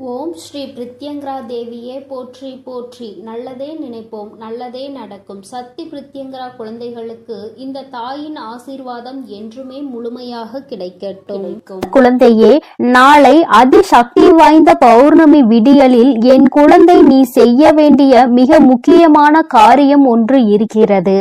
ஓம் ஸ்ரீ பிரித்யங்கரா தேவியே போற்றி போற்றி. நல்லதே நினைப்போம், நல்லதே நடக்கும். சக்தி பிரித்யங்கரா குழந்தைகளுக்கு இந்த தாயின் ஆசீர்வாதம் என்றுமே முழுமையாக கிடைக்கட்டும். குழந்தையே, நாளை அதிசக்தி வாய்ந்த பௌர்ணமி விடியலில் என் குழந்தை நீ செய்ய வேண்டிய மிக முக்கியமான காரியம் ஒன்று இருக்கிறது.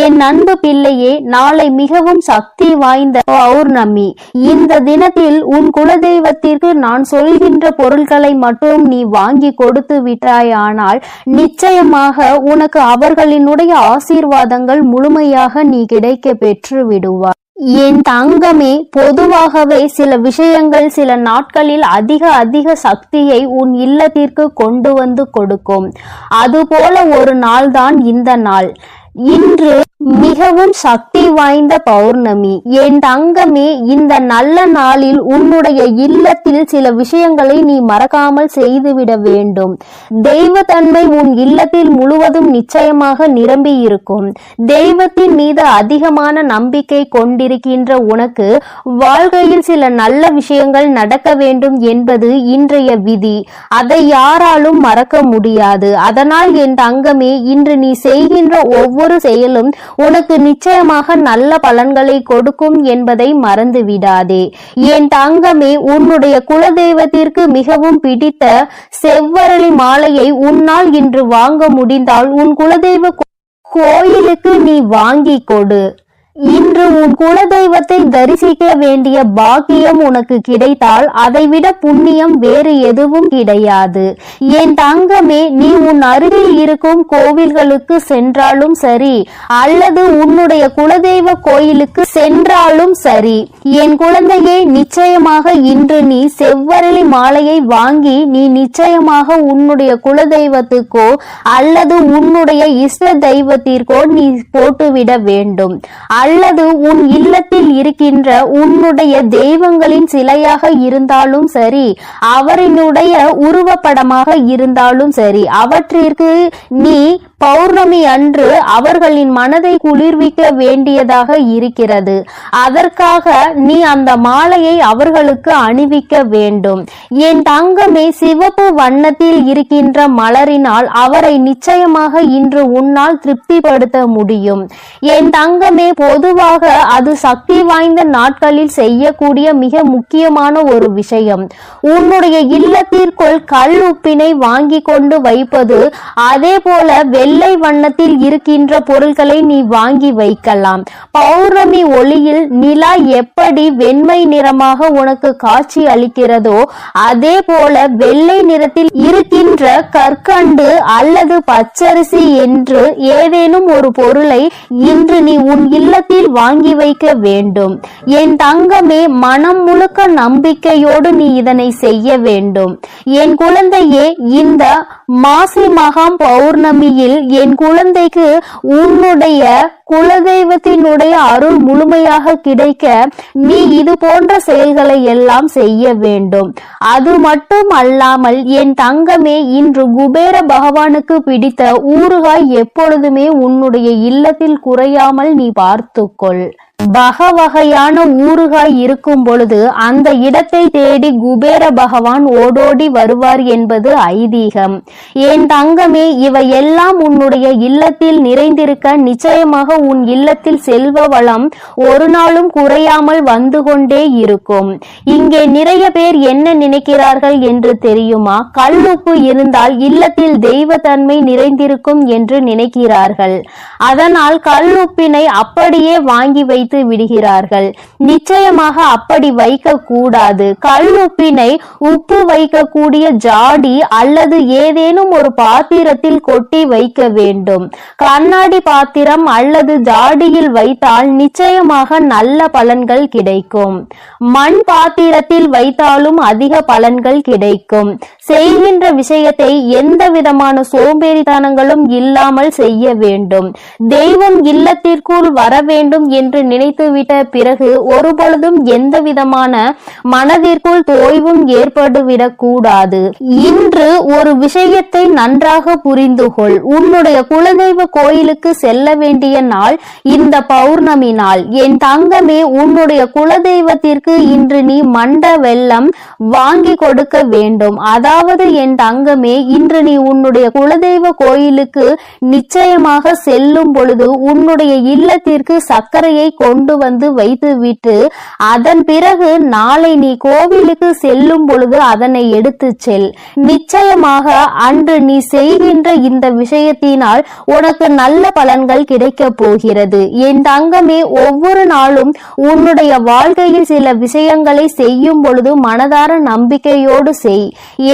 என் அன்பு பிள்ளையே, நாளை மிகவும் சக்தி வாய்ந்த பௌர்ணமி. இந்த தினத்தில் உன் குலதெய்வத்திற்கு நான் சொல்கின்ற பொருள்கள் மட்டும் நீ வாங்கி கொடுத்து விட்டாயானால் நிச்சயமாக உனக்கு அவர்களினுடைய ஆசீர்வாதங்கள் முழுமையாக நீ கிடைக்க பெற்று விடுவாய். என் தங்கமே, பொதுவாகவே சில விஷயங்கள் சில நாட்களில் அதிக சக்தியை உன் இல்லத்திற்கு கொண்டு வந்து கொடுக்கும். அதுபோல ஒரு நாள்தான் இந்த நாள். இன்று மிகவும் சக்தி வாய்ந்த பௌர்ணமி. என் தங்கமே, இந்த நல்ல நாளில் உன்னுடைய இல்லத்தில் சில விஷயங்களை நீ மறக்காமல் செய்துவிட வேண்டும். தெய்வத்தன்மை உன் இல்லத்தில் முழுவதும் நிச்சயமாக நிரம்பி இருக்கும். தெய்வத்தின் மீது அதிகமான நம்பிக்கை கொண்டிருக்கின்ற உனக்கு வாழ்க்கையில் சில நல்ல விஷயங்கள் நடக்க வேண்டும் என்பது இன்றைய விதி. அதை யாராலும் மறக்க முடியாது. அதனால் என் தங்கமே, இன்று நீ செய்கின்ற ஒவ்வொரு செயலும் உனக்கு நிச்சயமாக நல்ல பலன்களை கொடுக்கும் என்பதை மறந்து விடாதே. என் தங்கமே, உன்னுடைய குலதெய்வத்திற்கு மிகவும் பிடித்த செவ்வரளி மாலையை உன்னால் இன்று வாங்க முடிந்தால் உன் குலதெய்வ கோயிலுக்கு நீ வாங்கி கொடு. இன்று உன் குலதெய்வத்தை தரிசிக்க வேண்டிய பாக்கியம் உனக்கு கிடைத்தால் அதைவிட புண்ணியம் வேறு எதுவும் கிடையாது. என் தங்கமே, நீ உன் அருகில் இருக்கும் கோவில்களுக்கு சென்றாலும் சரி, அல்லது உன்னுடைய குலதெய்வ கோயிலுக்கு சென்றாலும் சரி, என் குழந்தையே, நிச்சயமாக இன்று நீ செவ்வரளி மாலையை வாங்கி நீ நிச்சயமாக உன்னுடைய குலதெய்வத்துக்கோ அல்லது உன்னுடைய இஷ்ட தெய்வத்திற்கோ நீ போட்டுவிட வேண்டும். அல்லது உன் இல்லத்தில் இருக்கின்ற உன்னுடைய தெய்வங்களின் சிலையாக இருந்தாலும் சரி, அவரினுடைய உருவப்படமாக இருந்தாலும் சரி, அவற்றிற்கு நீ பௌர்ணமி அன்று அவர்களின் மனதை குளிர்விக்க வேண்டியதாக இருக்கிறது. அதற்காக நீ அந்த மாலையை அவர்களுக்கு அணிவிக்க வேண்டும். என் தங்கமே, சிவப்பு வண்ணத்தில் இருக்கின்ற மலரினால் அவரை நிச்சயமாக இன்று உன்னால் திருப்திப்படுத்த முடியும். என் தங்கமே, பொதுவாக அது சக்தி வாய்ந்த நாட்களில் செய்யக்கூடிய மிக முக்கியமான ஒரு விஷயம். உன்னுடைய இல்லத்திற்குள் கல் உப்பினை வாங்கி கொண்டு வைப்பது. அதே போல வெள்ளை வண்ணத்தில் இருக்கின்ற பொருட்களை நீ வாங்கி வைக்கலாம். பௌர்ணமி ஒளியில் நிலா எப்படி வெண்மை நிறமாக உனக்கு காட்சி அளிக்கிறதோ அதே போல வெள்ளை நிறத்தில் இருக்கின்ற கற்கண்டு அல்லது பச்சரிசி என்று ஏதேனும் ஒரு பொருளை இன்று நீ உன் இல்லத்தில் வாங்கி வைக்க வேண்டும். என் தங்கமே, மனம் முழுக்க நம்பிக்கையோடு நீ இதனை செய்ய வேண்டும். என் குழந்தையே, இந்த மாசி மகம் பௌர்ணமியில் என் குழந்தைக்கு உன்னுடைய குலதெய்வத்தினுடைய அருள் முழுமையாக கிடைக்க நீ இது போன்ற செயல்களை எல்லாம் செய்ய வேண்டும். அது மட்டும் அல்லாமல் என் தங்கமே, இன்று குபேர பகவானுக்கு பிடித்த ஊறுகாய் எப்பொழுதுமே உன்னுடைய இல்லத்தில் குறையாமல் நீ பார்த்துக்கொள். வகையான ஊறுகாய் இருக்கும் பொழுது அந்த இடத்தை தேடி குபேர பகவான் ஓடோடி வருவார் என்பது ஐதீகம். என் தங்கமே, இவையெல்லாம் உன்னுடைய இல்லத்தில் நிறைந்திருக்க நிச்சயமாக உன் இல்லத்தில் செல்வ வளம் ஒரு நாளும் குறையாமல் வந்து கொண்டே இருக்கும். இங்கே நிறைய பேர் என்ன நினைக்கிறார்கள் என்று தெரியுமா? கல்லுப்பு இருந்தால் இல்லத்தில் தெய்வத்தன்மை நிறைந்திருக்கும் என்று நினைக்கிறார்கள். அதனால் கல்லுப்பினை அப்படியே வாங்கி வைத்து விடுகிறார்கள். நிச்சயமாக அப்படி வைக்க கூடாது. கல்லுப்பினை உப்பு வைக்கக்கூடிய ஜாடி அல்லது ஏதேனும் ஒரு பாத்திரத்தில் கொட்டி வைக்க வேண்டும். கண்ணாடி பாத்திரம் அல்லது ஜாடியில் வைத்தால் நிச்சயமாக நல்ல பலன்கள் கிடைக்கும். மண் பாத்திரத்தில் வைத்தாலும் அதிக பலன்கள் கிடைக்கும். செய்கின்ற விஷயத்தை எந்த விதமான சோம்பேறித்தனங்களும் இல்லாமல் செய்ய வேண்டும். தெய்வம் இல்லத்திற்குள் வர வேண்டும் என்று நினைத்துவிட்ட பிறகு ஒருபொழுதும் எந்த விதமான மனதிற்குள் தோய்வும் ஏற்பட்டுவிடக் கூடாது. இன்று ஒரு விஷயத்தை நன்றாக புரிந்து கொள். உன்னுடைய குலதெய்வ கோயிலுக்கு செல்ல வேண்டிய நாள் இந்த பௌர்ணமி நாள். என் தங்கமே, உன்னுடைய குலதெய்வத்திற்கு இன்று நீ மண்ட வெல்லம் வாங்கி கொடுக்க வேண்டும். அதாவது என் தங்கமே, இன்று நீ உன்னுடைய குலதெய்வ கோயிலுக்கு நிச்சயமாக செல்லும் பொழுது உன்னுடைய இல்லத்திற்கு சர்க்கரையை கொண்டு வந்து வைத்துவிட்டு அதன் பிறகு நாளை நீ கோவிலுக்கு செல்லும் பொழுது அதனை எடுத்து செல். நிச்சயமாக அன்று நீ செய்கின்ற இந்த விஷயத்தினால் உனக்கு நல்ல பலன்கள் கிடைக்க போகிறது. என் தங்கமே, ஒவ்வொரு நாளும் உன்னுடைய வாழ்க்கையில் சில விஷயங்களை செய்யும் பொழுது மனதார நம்பிக்கையோடு செய்.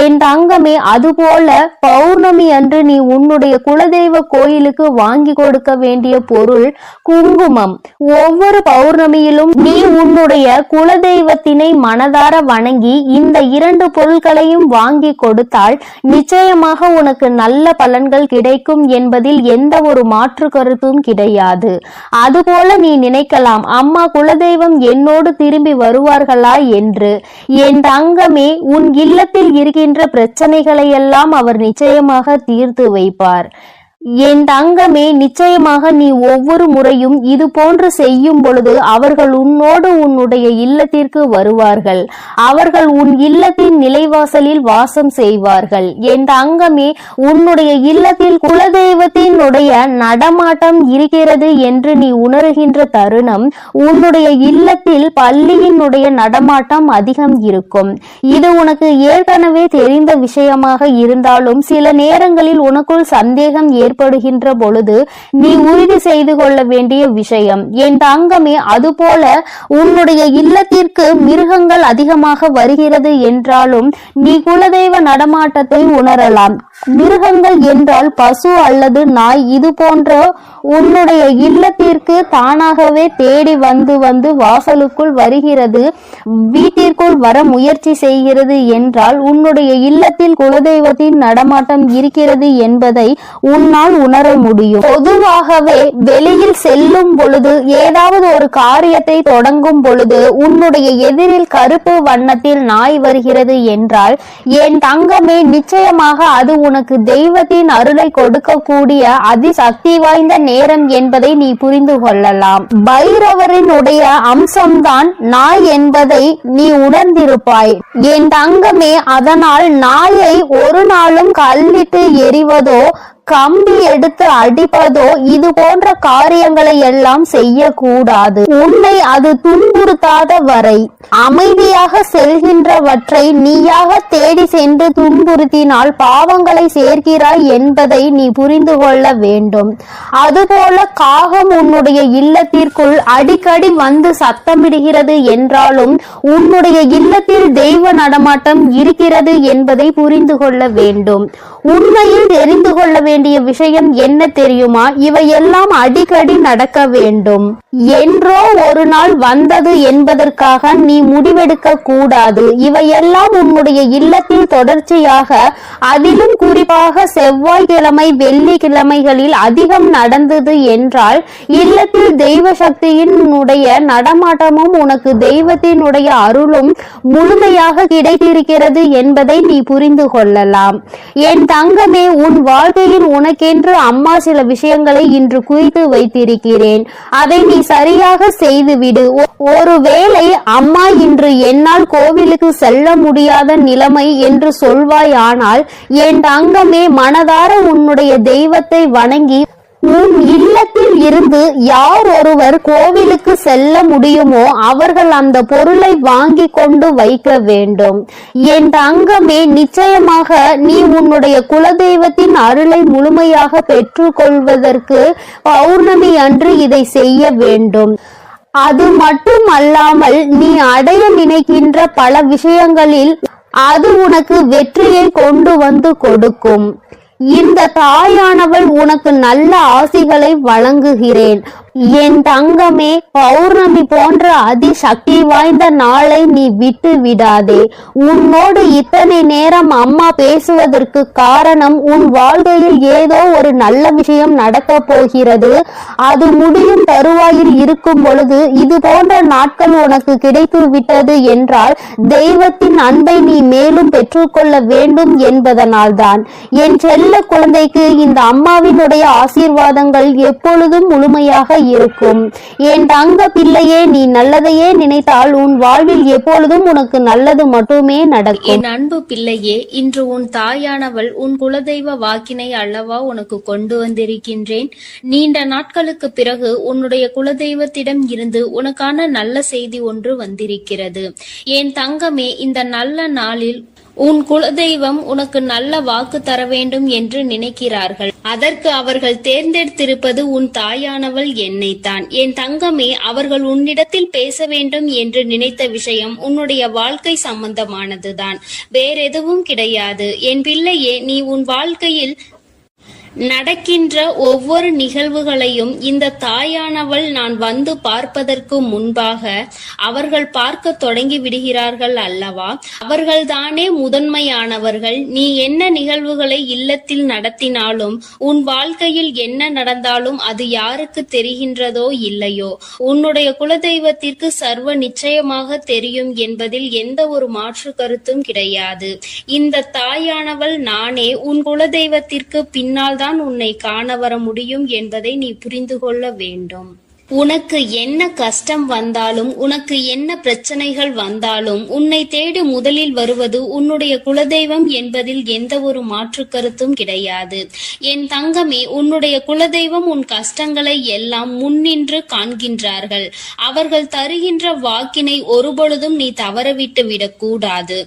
என் தங்கமே, அதுபோல பௌர்ணமி அன்று நீ உன்னுடைய குலதெய்வ கோயிலுக்கு வாங்கி கொடுக்க வேண்டிய பொருள் குங்குமம். ஒவ்வொரு பௌர்ணமியிலும் நீ உன்னுடைய குலதெய்வத்தினை மனதார வணங்கி இந்த 2 பொருட்களையும் வாங்கி கொடுத்தால் நிச்சயமாக உனக்கு நல்ல பலன்கள் கிடைக்கும் என்பதில் எந்த ஒரு மாற்று கருத்தும் கிடையாது. அதுபோல நீ நினைக்கலாம், அம்மா குலதெய்வம் என்னோடு திரும்பி வருவார்களா என்று. என் தங்கமே, உன் இல்லத்தில் இருக்கின்ற பிரச்சனைகளை எல்லாம் அவர் நிச்சயமாக தீர்த்து வைப்பார். என் தங்கமே, நிச்சயமாக நீ ஒவ்வொரு முறையும் இது போன்று செய்யும் பொழுது அவர்கள் உன்னோடு உன்னுடைய இல்லத்திற்கு வருவார்கள். அவர்கள் உன் இல்லத்தின் நிலைவாசலில் வாசம் செய்வார்கள். என் தங்கமே, உன்னுடைய இல்லத்தில் குலதெய்வத்தினுடைய நடமாட்டம் இருக்கிறது என்று நீ உணர்கின்ற தருணம் உன்னுடைய இல்லத்தில் பள்ளியினுடைய நடமாட்டம் அதிகம் இருக்கும். இது உனக்கு ஏற்கனவே தெரிந்த விஷயமாக இருந்தாலும் சில நேரங்களில் உனக்குள் சந்தேகம் ஏற்படுகின்ற பொழுது நீ உறுதி செய்து கொள்ள வேண்டிய விஷயம். என் தங்கமே, அதுபோல உன்னுடைய இல்லத்திற்கு மிருகங்கள் அதிகமாக வருகிறது என்றாலும் நீ குலதெய்வ நடமாட்டத்தை உணரலாம். மிருகங்கள் என்றால் பசு அல்லது நாய் இது போன்ற உன்னுடைய இல்லத்திற்கு தானாகவே தேடி வந்து வாசலுக்குள் வருகிறது, வீட்டிற்குள் வர முயற்சி செய்கிறது என்றால் உன்னுடைய இல்லத்தில் குலதெய்வத்தின் நடமாட்டம் இருக்கிறது என்பதை உன்னால் உணர முடியும். பொதுவாகவே வெளியில் செல்லும் பொழுது ஏதாவது ஒரு காரியத்தை தொடங்கும் பொழுது உன்னுடைய எதிரில் கருப்பு வண்ணத்தில் நாய் வருகிறது என்றால் என் தங்கமே, நிச்சயமாக அது உனக்கு தெய்வத்தின் அருளை கொடுக்கக்கூடிய அதிசக்தி வாய்ந்த நேரம் என்பதை நீ புரிந்து கொள்ளலாம். பைரவரினுடைய அம்சம்தான் நாய் என்பதை நீ உணர்ந்திருப்பாய். என் தங்கமே, அதனால் நாயை ஒரு நாளும் கல்லிட்டு எறிவதோ கம்பி எடுத்து அடிப்பதோ இது போன்ற காரியங்களை எல்லாம் செய்யக்கூடாது. உன்னை அது துன்புறுத்தாத வரை அமைதியாக செல்கின்றவற்றை நீயாக தேடி சென்று துன்புறுத்தினால் பாவங்களை சேர்க்கிறாய் என்பதை நீ புரிந்து கொள்ள வேண்டும். அதுபோல காகம் உன்னுடைய இல்லத்திற்குள் அடிக்கடி வந்து சத்தமிடுகிறது என்றாலும் உன்னுடைய இல்லத்தில் தெய்வ நடமாட்டம் இருக்கிறது என்பதை புரிந்து கொள்ள வேண்டும். உண்மையில் தெரிந்து கொள்ள வேண்டிய விஷயம் என்ன தெரியுமா? இவையெல்லாம் அடிக்கடி நடக்க வேண்டும். என்றோ ஒரு நாள் வந்தது என்பதற்காக நீ முடிவெடுக்க கூடாது. இவையெல்லாம் உன்னுடைய இல்லத்தில் தொடர்ச்சியாக, அதிலும் குறிப்பாக செவ்வாய்க்கிழமை வெள்ளிக்கிழமைகளில் அதிகம் நடந்தது என்றால் இல்லத்தில் தெய்வ சக்தியினுடைய நடமாட்டமும் உனக்கு தெய்வத்தினுடைய அருளும் முழுமையாக கிடைத்திருக்கிறது என்பதை நீ புரிந்து கொள்ளலாம். என் தங்கமே, உன் வாழ்க்கையில் உனக்கென்று அம்மா சில விஷயங்களை இன்று குறித்து வைத்திருக்கிறேன். அதை நீ சரியாக செய்துவிடு. ஒருவேளை அம்மா இன்று என்னால் கோவிலுக்கு செல்ல முடியாத நிலைமை என்று சொல்வாயானால் என் தங்கமே, மனதார உன்னுடைய தெய்வத்தை வணங்கி உன் இல்லத்தில் இருந்து யார் ஒருவர் கோவிலுக்கு செல்ல முடியுமோ அவர்கள் அந்த பொருளை வாங்கி கொண்டு வைக்க வேண்டும். என் தங்கமே, நிச்சயமாக நீ உன்னுடைய குலதெய்வத்தின் அருளை முழுமையாக பெற்றுக்கொள்வதற்கு பௌர்ணமி அன்று இதை செய்ய வேண்டும். அது மட்டுமல்லாமல் நீ அடைய நினைக்கின்ற பல விஷயங்களில் அது உனக்கு வெற்றியை கொண்டு வந்து கொடுக்கும். இந்த தாயானவள் உனக்கு நல்ல ஆசிகளை வழங்குகிறேன். என் தங்கமே, பௌர்ணமி போன்ற அதிசக்தி வாய்ந்த நாளை நீ விட்டு விடாதே. உன்னோடு இத்தனை நேரம் அம்மா பேசுவதற்கு காரணம், உன் வாழ்க்கையில் ஏதோ ஒரு நல்ல விஷயம் நடக்க போகிறது. அது முடியும் தருவாயில் இருக்கும் பொழுது இது போன்ற நாட்கள் உனக்கு கிடைத்து விட்டது என்றால் தெய்வத்தின் அன்பை நீ மேலும் பெற்றுக்கொள்ள வேண்டும் என்பதனால்தான். என் செல்ல குழந்தைக்கு இந்த அம்மாவினுடைய ஆசீர்வாதங்கள் எப்பொழுதும் முழுமையாக இருக்கும். என் தங்க பிள்ளையே, நீ நல்லதையே நினைத்தால் உன் வாழ்வில் எப்பொழுதும் உனக்கு நல்லது மட்டுமே நடக்கும். என் அன்பு பிள்ளையே, இன்று உன் தாயானவள் உன் குலதெய்வ வாக்கினை அல்லவா உனக்கு கொண்டு வந்திருக்கின்றேன். நீண்ட நாட்களுக்கு பிறகு உன்னுடைய குலதெய்வத்திடம் இருந்து உனக்கான நல்ல செய்தி ஒன்று வந்திருக்கிறது. என் தங்கமே, இந்த நல்ல நாளில் உன் குலதெய்வம் உனக்கு நல்ல வாக்கு தர வேண்டும் என்று நினைக்கிறார்கள். அதற்கு அவர்கள் தேர்ந்தெடுத்திருப்பது உன் தாயானவள் என்னைத்தான். என் தங்கமே, அவர்கள் உன்னிடத்தில் பேச வேண்டும் என்று நினைத்த விஷயம் உன்னுடைய வாழ்க்கை சம்பந்தமானதுதான், வேறெதுவும் கிடையாது. என் பிள்ளையே, நீ உன் வாழ்க்கையில் நடக்கின்ற ஒவ்வொரு நிகழ்வுகளையும் இந்த தாயானவள் நான் வந்து பார்ப்பதற்கு முன்பாக அவர்கள் பார்க்க தொடங்கி விடுகிறார்கள் அல்லவா? அவர்கள்தானே முதன்மையானவர்கள். நீ என்ன நிகழ்வுகளை இல்லத்தில் நடத்தினாலும், உன் வாழ்க்கையில் என்ன நடந்தாலும் அது யாருக்கு தெரிகின்றதோ இல்லையோ, உன்னுடைய குலதெய்வத்திற்கு சர்வ நிச்சயமாக தெரியும் என்பதில் எந்த ஒரு மாற்று கருத்தும் கிடையாது. இந்த தாயானவள் நானே உன் குலதெய்வத்திற்கு பின்னால் தான் உன்னை காண வர முடியும் என்பதை நீ புரிந்து கொள்ள வேண்டும். உனக்கு என்ன கஷ்டம் வந்தாலும், உனக்கு என்ன பிரச்சனைகள் வந்தாலும், உன்னை தேடி முதலில் வருவது உன்னுடைய குலதெய்வம் என்பதில் எந்த ஒரு மாற்று கருத்தும் கிடையாது. என் தங்கமே, உன்னுடைய குலதெய்வம் உன் கஷ்டங்களை எல்லாம் முன்னின்று காண்கின்றார்கள். அவர்கள் தருகின்ற வாக்கினை ஒருபொழுதும் நீ தவறவிட்டு விடக்கூடாது.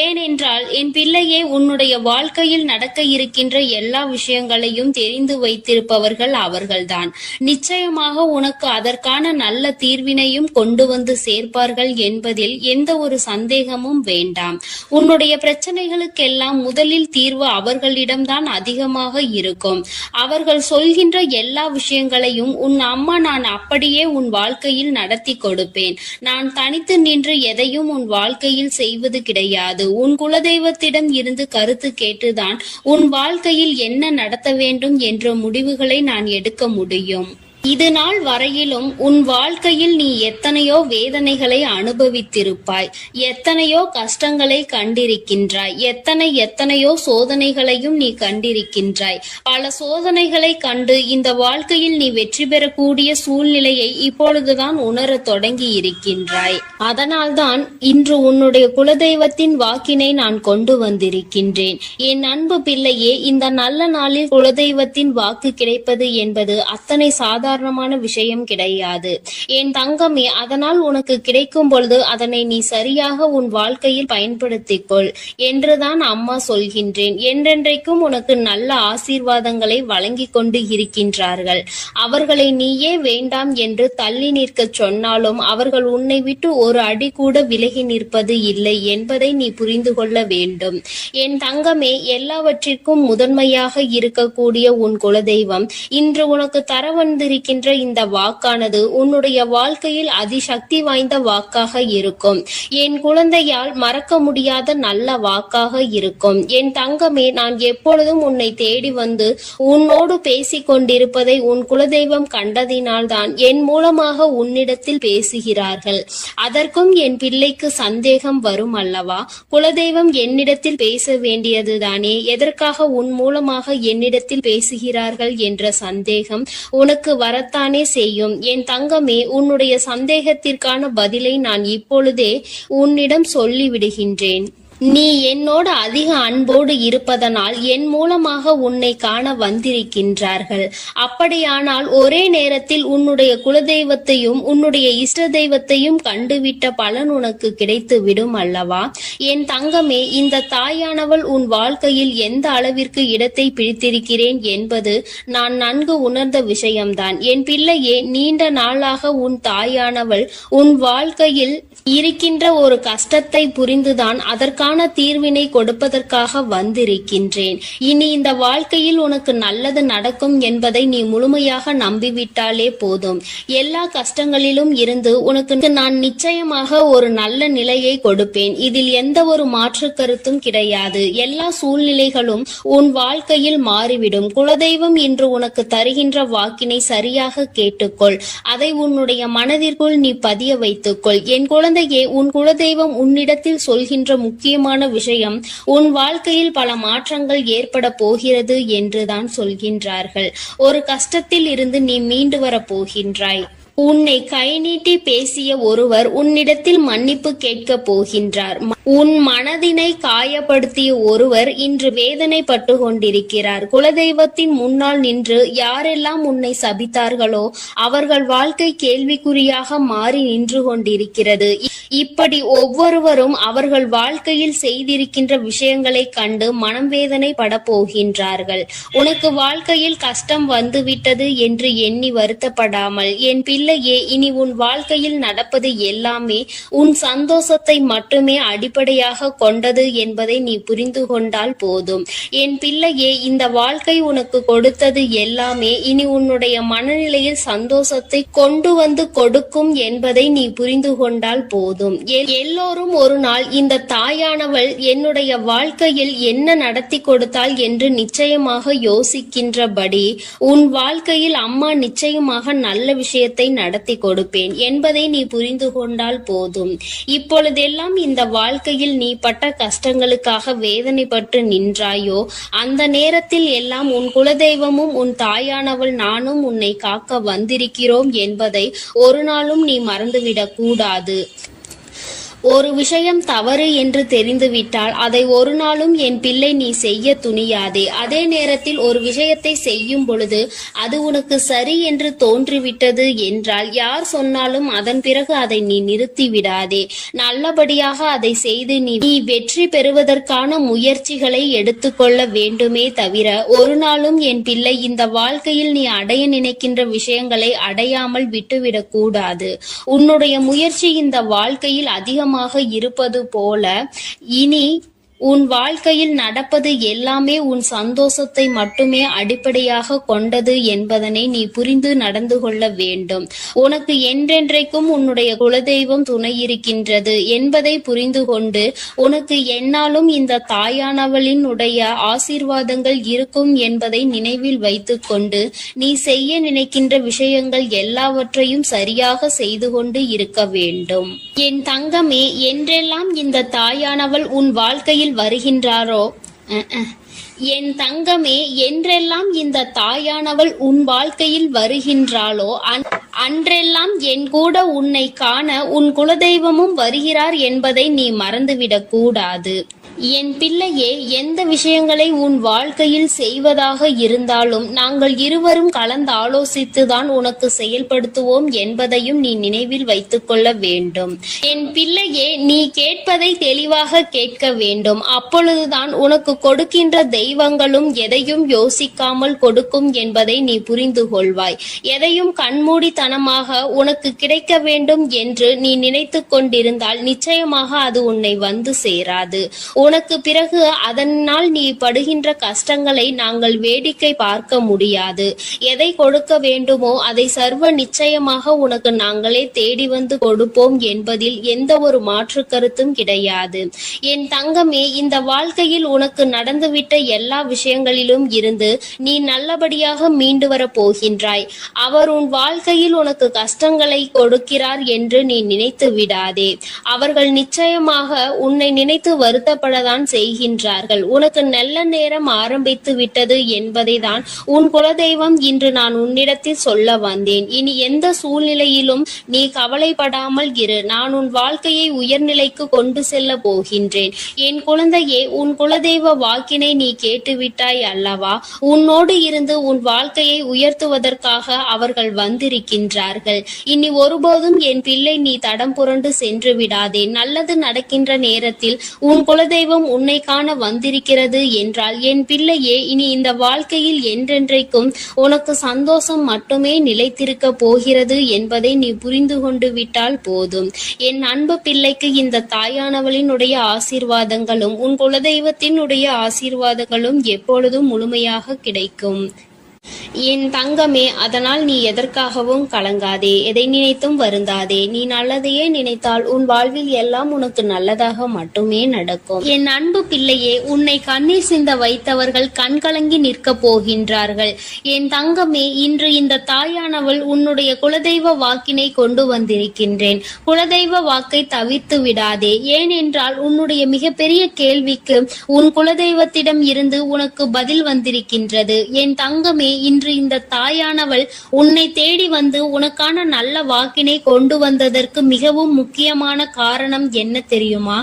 ஏனென்றால் என் பிள்ளையே, உன்னுடைய வாழ்க்கையில் நடக்க இருக்கின்ற எல்லா விஷயங்களையும் தெரிந்து வைத்திருப்பவர்கள் அவர்கள்தான். நிச்சயமாக உனக்கு அதற்கான நல்ல தீர்வினையும் கொண்டு வந்து சேர்ப்பார்கள் என்பதில் எந்த ஒரு சந்தேகமும் வேண்டாம். உன்னுடைய பிரச்சனைகளுக்கெல்லாம் முதலில் தீர்வு அவர்களிடம்தான் அதிகமாக இருக்கும். அவர்கள் சொல்கின்ற எல்லா விஷயங்களையும் உன் அம்மா நான் அப்படியே உன் வாழ்க்கையில் நடத்தி கொடுப்பேன். நான் தனித்து நின்று எதையும் உன் வாழ்க்கையில் செய்வது கிடையாது. உன் குலதெய்வத்திடம் இருந்து கருத்து கேட்டுதான் உன் வாழ்க்கையில் என்ன நடத்த வேண்டும் என்ற முடிவுகளை நான் எடுக்க முடியும். இது நாள் வரையிலும் உன் வாழ்க்கையில் நீ எத்தனையோ வேதனைகளை அனுபவித்திருப்பாய், எத்தனையோ கஷ்டங்களை கண்டிருக்கின்றாய், எத்தனையோ சோதனைகளையும் நீ கண்டிருக்கின்றாய். பல சோதனைகளை கண்டு இந்த வாழ்க்கையில் நீ வெற்றி பெறக்கூடிய சூழ்நிலையை இப்பொழுதுதான் உணர தொடங்கி இருக்கின்றாய். அதனால்தான் இன்று உன்னுடைய குலதெய்வத்தின் வாக்கினை நான் கொண்டு வந்திருக்கின்றேன். என் அன்பு பிள்ளையே, இந்த நல்ல நாளில் குலதெய்வத்தின் வாக்கு கிடைப்பது என்பது அத்தனை சாதாரண விஷயம் கிடையாது. என் தங்கமே, அதனால் உனக்கு கிடைக்கும் பொழுது அதனை நீ சரியாக உன் வாழ்க்கையில் பயன்படுத்திக் கொள் என்றுதான் அம்மா சொல்கின்றேன். என்றென்றைக்கும் உனக்கு நல்ல ஆசீர்வாதங்களை வழங்கி கொண்டு இருக்கின்றார்கள். அவர்களை நீயே வேண்டாம் என்று தள்ளி நிற்க சொன்னாலும் அவர்கள் உன்னை விட்டு ஒரு அடி கூட விலகி நிற்பது இல்லை என்பதை நீ புரிந்து கொள்ள வேண்டும். என் தங்கமே, எல்லாவற்றிற்கும் முதன்மையாக இருக்கக்கூடிய உன் குலதெய்வம் இன்று உனக்கு தர வந்திருக்கின்ற இந்த வாக்கானது உன்னுடைய வாழ்க்கையில் அதிசக்தி வாய்ந்த வாக்காக இருக்கும். என் குழந்தையால் மறக்க முடியாத நல்ல வாக்காக இருக்கும். என் தங்கமே, நான் எப்பொழுதும் உன்னை தேடி வந்து உன்னோடு பேசிக் கொண்டிருப்பதை உன் குலதெய்வம் கண்டதினால்தான் என் மூலமாக உன்னிடத்தில் பேசுகிறார்கள். அதற்கும் என் பிள்ளைக்கு சந்தேகம் வரும் அல்லவா? குலதெய்வம் என்னிடத்தில் பேச வேண்டியதுதானே, எதற்காக உன் மூலமாக என்னிடத்தில் பேசுகிறார்கள் என்ற சந்தேகம் உனக்கு வரத்தானே செய்யும். என் தங்கமே, உன்னுடைய சந்தேகத்திற்கான பதிலை நான் இப்பொழுதே உன்னிடம் சொல்லிவிடுகின்றேன். நீ என்னோடு அதிக அன்போடு இருப்பதனால் என் மூலமாக உன்னை காண வந்திருக்கின்றார்கள். அப்படியானால் ஒரே நேரத்தில் உன்னுடைய குலதெய்வத்தையும் உன்னுடைய இஷ்ட தெய்வத்தையும் கண்டுவிட்ட பலன் உனக்கு கிடைத்து விடும் அல்லவா? என் தங்கமே, இந்த தாயானவள் உன் வாழ்க்கையில் எந்த அளவிற்கு இடத்தை பிடித்திருக்கிறேன் என்பது நான் நன்கு உணர்ந்த விஷயம்தான். என் பிள்ளையே, நீண்ட நாளாக உன் தாயானவள் உன் வாழ்க்கையில் இருக்கின்ற ஒரு கஷ்டத்தை புரிந்துதான் அதற்கான தீர்வினை கொடுப்பதற்காக வந்திருக்கின்றேன். இனி இந்த வாழ்க்கையில் உனக்கு நல்லது நடக்கும் என்பதை நீ முழுமையாக நம்பிவிட்டாலே போதும். எல்லா கஷ்டங்களிலும் இருந்து உனக்கு நான் நிச்சயமாக ஒரு நல்ல நிலையை கொடுப்பேன். இதில் எந்த ஒரு மாற்று கருத்தும் கிடையாது. எல்லா சூழ்நிலைகளும் உன் வாழ்க்கையில் மாறிவிடும். குலதெய்வம் இன்று உனக்கு தருகின்ற வாக்கினை சரியாக கேட்டுக்கொள். அதை உன்னுடைய மனதிற்குள் நீ பதிய வைத்துக்கொள். என் குழந்தையே, உன் குலதெய்வம் உன்னிடத்தில் சொல்கின்ற முக்கியமான விஷயம், உன் வாழ்க்கையில் பல மாற்றங்கள் ஏற்பட போகிறது என்றுதான் சொல்கின்றார்கள். ஒரு கஷ்டத்தில் இருந்து நீ மீண்டு வர போகின்றாய். உன்னை கை நீட்டி பேசிய ஒருவர் உன்னிடத்தில் மன்னிப்பு கேட்க போகின்றார். உன் மனதினை காயப்படுத்திய ஒருவர் இன்று வேதனைப்பட்டு கொண்டிருக்கிறார். குலதெய்வத்தின் முன்னால் நின்று யாரெல்லாம் உன்னை சபித்தார்களோ அவர்கள் வாழ்க்கை கேள்விக்குறியாக மாறி நின்று கொண்டிருக்கிறது. இப்படி ஒவ்வொருவரும் அவர்கள் வாழ்க்கையில் செய்திருக்கின்ற விஷயங்களை கண்டு மனம் வேதனை பட போகின்றார்கள். உனக்கு வாழ்க்கையில் கஷ்டம் வந்துவிட்டது என்று எண்ணி வருத்தப்படாமல், என் பிள்ளையே, இனி உன் வாழ்க்கையில் நடப்பது எல்லாமே உன் சந்தோஷத்தை மட்டுமே அடிப்படையாக கொண்டது என்பதை நீ புரிந்து கொண்டால் போதும். என் பிள்ளையே, இந்த வாழ்க்கை உனக்கு கொடுத்தது எல்லாமே இனி உன்னுடைய மனநிலையில் சந்தோஷத்தை கொண்டு வந்து கொடுக்கும் என்பதை நீ புரிந்து கொண்டால் போதும். எல்லோரும் ஒரு நாள் இந்த தாயானவள் என்னுடைய வாழ்க்கையில் என்ன நடத்தி கொடுத்தாள் என்று நிச்சயமாக யோசிக்கின்றபடி உன் வாழ்க்கையில் அம்மா நிச்சயமாக நல்ல விஷயத்தை நடத்தி கொடுப்பேன் என்பதை நீ புரிந்து கொண்டால் போதும். இப்பொழுதெல்லாம் இந்த வாழ்க்கையில் நீ பட்ட கஷ்டங்களுக்காக வேதனைப்பட்டு நின்றாயோ, அந்த நேரத்தில் எல்லாம் உன் குலதெய்வமும் உன் தாயானவள் நானும் உன்னை காக்க வந்திருக்கிறோம் என்பதை ஒரு நாளும் நீ மறந்துவிடக் கூடாது. ஒரு விஷயம் தவறு என்று தெரிந்துவிட்டால் அதை ஒரு நாளும் என் பிள்ளை நீ செய்ய துணியாதே. அதே நேரத்தில் ஒரு விஷயத்தை செய்யும் பொழுது அது உனக்கு சரி என்று தோன்றிவிட்டது என்றால் யார் சொன்னாலும் அதன் பிறகு அதை நீ நிறுத்தி விடாதே. நல்லபடியாக அதை செய்து நீ வெற்றி பெறுவதற்கான முயற்சிகளை எடுத்துக்கொள்ள வேண்டுமே தவிர ஒரு நாளும் என் பிள்ளை இந்த வாழ்க்கையில் நீ அடைய நினைக்கின்ற விஷயங்களை அடையாமல் விட்டுவிடக் கூடாது. உன்னுடைய முயற்சி இந்த வாழ்க்கையில் அதிகமாக இருப்பது போல இனி உன் வாழ்க்கையில் நடப்பது எல்லாமே உன் சந்தோஷத்தை மட்டுமே அடிப்படையாக கொண்டது என்பதனை நீ புரிந்து நடந்து கொள்ள வேண்டும். உனக்கு என்றென்றைக்கும் உன்னுடைய குலதெய்வம் துணை இருக்கின்றது என்பதை புரிந்து கொண்டு உனக்கு என்னாலும் இந்த தாயானவளின் உடைய ஆசீர்வாதங்கள் இருக்கும் என்பதை நினைவில் வைத்துக் கொண்டு நீ செய்ய நினைக்கின்ற விஷயங்கள் எல்லாவற்றையும் சரியாக செய்து கொண்டு இருக்க வேண்டும். என் தங்கமே, என்றெல்லாம் இந்த தாயானவள் உன் வாழ்க்கையில் வருகின்றாரோ என் தங்கமே, என்றெல்லாம் இந்த தாயானவள் உன் வாழ்க்கையில் வருகின்றாளோ அன்றெல்லாம் என் கூட உன்னை காண உன் குலதெய்வமும் வருகிறார் என்பதை நீ மறந்துவிடக் கூடாது. என் பிள்ளையே, எந்த விஷயங்களை உன் வாழ்க்கையில் செய்வதாக இருந்தாலும் நாங்கள் இருவரும் கலந்து ஆலோசித்துதான் உனக்கு செயல்படுத்துவோம் என்பதையும் நீ நினைவில் வைத்துக் கொள்ள வேண்டும். என் பிள்ளையே, நீ கேட்பதை தெளிவாக கேட்க வேண்டும். அப்பொழுதுதான் உனக்கு கொடுக்கின்ற தெய்வங்களும் எதையும் யோசிக்காமல் கொடுக்கும் என்பதை நீ புரிந்து கொள்வாய். எதையும் கண்மூடித்தனமாக உனக்கு கிடைக்க வேண்டும் என்று நீ நினைத்து கொண்டிருந்தால் நிச்சயமாக அது உன்னை வந்து சேராது. உனக்கு பிறகு அதனால் நீ படுகின்ற கஷ்டங்களை நாங்கள் வேடிக்கை பார்க்க முடியாது. எதை கொடுக்க வேண்டுமோ அதை சர்வ நிச்சயமாக உனக்கு நாங்களே தேடி வந்து கொடுப்போம் என்பதில் எந்த ஒரு மாற்று கருத்தும் கிடையாது. என் தங்கமே, இந்த வாழ்க்கையில் உனக்கு நடந்துவிட்ட எல்லா விஷயங்களிலும் இருந்து நீ நல்லபடியாக மீண்டு வர போகின்றாய். அவர் உன் வாழ்க்கையில் உனக்கு கஷ்டங்களை கொடுக்கிறார் என்று நீ நினைத்து விடாதே. அவர்கள் நிச்சயமாக உன்னை நினைத்து வருத்தப்படதான் செய்கின்றார்கள். உனக்கு நல்ல நேரம் ஆரம்பித்து விட்டது என்பதை தான் உன் குலதெய்வம் இன்று நான் உன்னிடத்தில் சொல்ல வந்தேன். இனி எந்த சூழ்நிலையிலும் நீ கவலைப்படாமல் இரு. நான் உன் வாழ்க்கையை உயர்நிலைக்கு கொண்டு செல்ல போகின்றேன். என் குழந்தையே, உன் குலதெய்வ வாக்கினை நீ கேட்டுவிட்டாய் அல்லவா? உன்னோடு இருந்து உன் வாழ்க்கையை உயர்த்துவதற்காக அவர்கள் வந்திருக்கின்றனர். போகின்றார்கள். இனி ஒருபோதும் என் பிள்ளை நீ தடம் புரண்டு சென்று விடாதே. நல்லது நடக்கின்ற நேரத்தில் உன் குலதெய்வம் உன்னை காண வந்திருக்கிறது என்றால் என் பிள்ளையே, இனி இந்த வாழ்க்கையில் என்றென்றைக்கும் உனக்கு சந்தோஷம் மட்டுமே நிலைத்திருக்க போகிறது என்பதை நீ புரிந்து கொண்டு விட்டால் போதும். என் அன்பு பிள்ளைக்கு இந்த தாயானவளினுடைய ஆசீர்வாதங்களும் உன் குலதெய்வத்தினுடைய ஆசீர்வாதங்களும் எப்பொழுதும் முழுமையாக கிடைக்கும். என் தங்கமே, அதனால் நீ எதற்காகவும் கலங்காதே, எதை நினைத்தும் வருந்தாதே. நீ நல்லதையே நினைத்தால் உன் வாழ்வில் எல்லாம் உனக்கு நல்லதாக மட்டுமே நடக்கும். என் அன்பு பிள்ளையே, உன்னை கண்ணீர் சிந்த வைத்தவர்கள் கண்கலங்கி நிற்க போகின்றார்கள். என் தங்கமே, இன்று இந்த தாயானவள் உன்னுடைய குலதெய்வ வாக்கினை கொண்டு வந்திருக்கின்றேன். குலதெய்வ வாக்கை தவிர்த்து விடாதே. ஏனென்றால் உன்னுடைய மிகப்பெரிய கேள்விக்கு உன் குலதெய்வத்திடம் இருந்து உனக்கு பதில் வந்திருக்கின்றது. என் தங்கமே, இன்று இந்த தாயானவள் உன்னை தேடி வந்து உனக்கான நல்ல வாக்கினை கொண்டு வந்ததற்கு மிகவும் முக்கியமான காரணம் என்ன தெரியுமா?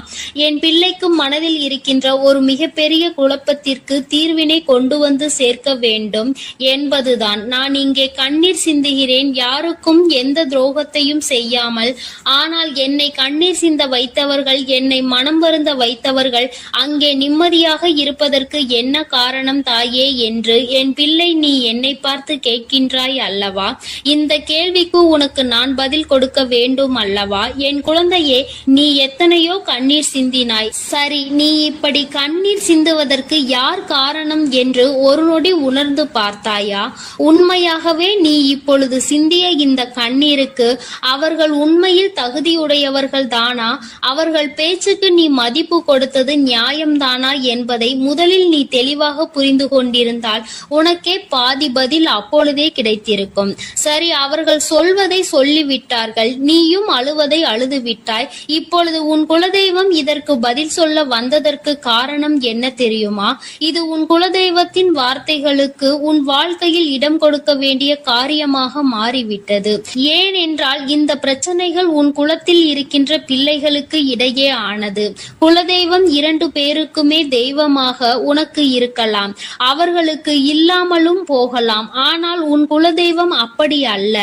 என் பிள்ளைக்கும் மனதில் இருக்கின்ற ஒரு மிகப்பெரிய குழப்பத்திற்கு தீர்வினை கொண்டு வந்து சேர்க்க வேண்டும் என்பதுதான். நான் இங்கே கண்ணீர் சிந்துகிறேன், யாருக்கும் எந்த துரோகத்தையும் செய்யாமல். ஆனால் என்னை கண்ணீர் சிந்த வைத்தவர்கள், என்னை மனம் வருந்த வைத்தவர்கள் அங்கே நிம்மதியாக இருப்பதற்கு என்ன காரணம் தாயே என்று என் பிள்ளை நீ என்னை பார்த்து கேட்கின்றாய் அல்லவா? இந்த கேள்விக்கு உனக்கு நான் பதில் கொடுக்க வேண்டும் அல்லவா? என் குழந்தையே, நீ எத்தனையோ கண்ணீர் சிந்தினாய். சரி, நீ இப்படி கண்ணீர் சிந்துவதற்கு யார் காரணம் என்று ஒரு நொடி உணர்ந்து பார்த்தாயா? உண்மையாகவே நீ இப்பொழுது சிந்திய இந்த கண்ணீருக்கு அவர்கள் உண்மையில் தகுதியுடையவர்கள் தானா? அவர்கள் பேச்சுக்கு நீ மதிப்பு கொடுத்தது நியாயம்தானா என்பதை முதலில் நீ தெளிவாக புரிந்து கொண்டிருந்தால் உனக்கே பாதி பதில் அப்பொழுதே கிடைத்திருக்கும். சரி, அவர்கள் சொல்வதை சொல்லிவிட்டார்கள், நீயும் அழுவதை அழுது விட்டாய். இப்பொழுது உன் குலதெய்வம் இதற்கு பதில் சொல்ல வந்ததற்கு காரணம் என்ன தெரியுமா? இது உன் குலதெய்வத்தின் வார்த்தைகளுக்கு உன் வாழ்க்கையில் இடம் கொடுக்க வேண்டிய காரியமாக மாறிவிட்டது. ஏனென்றால் இந்த பிரச்சனைகள் உன் குலத்தில் இருக்கின்ற பிள்ளைகளுக்கு இடையே ஆனது. குலதெய்வம் 2 பேருக்குமே தெய்வமாக உனக்கு இருக்கலாம், அவர்களுக்கு இல்லாமலும் போகலாம். ஆனால் உன் குலதெய்வம் அப்படி அல்ல.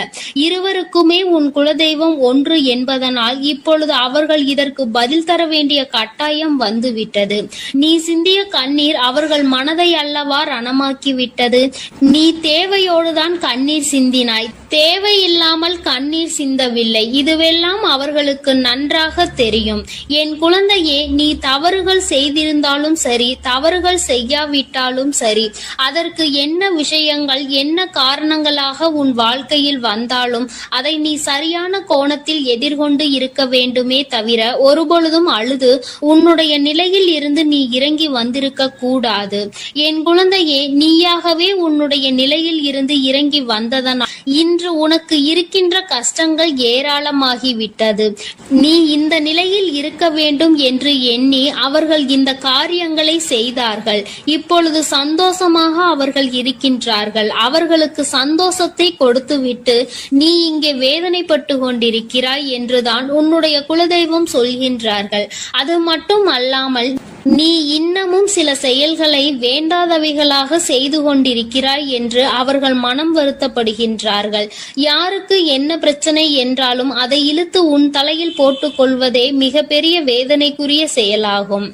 இருவருக்குமே உன் குலதெய்வம் ஒன்று என்பதனால் இப்பொழுது அவர்கள் இதற்கு பதில் தர வேண்டிய கட்டாயம் வந்துவிட்டது. நீ சிந்திய கண்ணீர் அவர்கள் மனதை அல்லவா ரணமாக்கிவிட்டது. நீ தேவையோடுதான் கண்ணீர் சிந்தினாய், தேவையில்லாமல் கண்ணீர் சிந்தவில்லை. இதுவெல்லாம் அவர்களுக்கு நன்றாக தெரியும். என் குழந்தையே, நீ தவறுகள் செய்திருந்தாலும் சரி, தவறுகள் செய்யாவிட்டாலும் சரி, அதற்கு என்ன விஷயங்கள் என்ன காரணங்களாக உன் வாழ்க்கையில் வந்தாலும் அதை நீ சரியான கோணத்தில் எதிர்கொண்டு இருக்க வேண்டுமே தவிர ஒருபொழுதும் அழுது உன்னுடைய நிலையில் இருந்து நீ இறங்கி வந்திருக்க கூடாது. என் குழந்தையே, நீயாகவே உன்னுடைய நிலையில் இருந்து இறங்கி வந்ததனால் இன்று உனக்கு இருக்கின்ற கஷ்டங்கள் ஏராளமாகிவிட்டது. நீ இந்த நிலையில் இருக்க வேண்டும் என்று எண்ணி அவர்கள் இந்த காரியங்களை செய்தார்கள். இப்பொழுது சந்தோஷமாக அவர்கள் இருக்கின்றார்கள். அவர்களுக்கு சந்தோஷத்தை கொடுத்துவிட்டு நீ இங்கே வேதனைப்பட்டு கொண்டிருக்கிறாய் என்றுதான் உன்னுடைய குலதெய்வம் சொல்கின்றார்கள். அது மட்டும் அல்லாமல் நீ இன்னமும் சில செயல்களை வேண்டாதவைகளாக செய்து கொண்டிருக்கிறாய் என்று அவர்கள் மனம் வருத்தப்படுகின்றார்கள். யாருக்கு என்ன பிரச்சனை என்றாலும் அதை இழுத்து உன் தலையில் போட்டுக் கொள்வதே மிகப்பெரிய வேதனைக்குரிய செயலாகும்.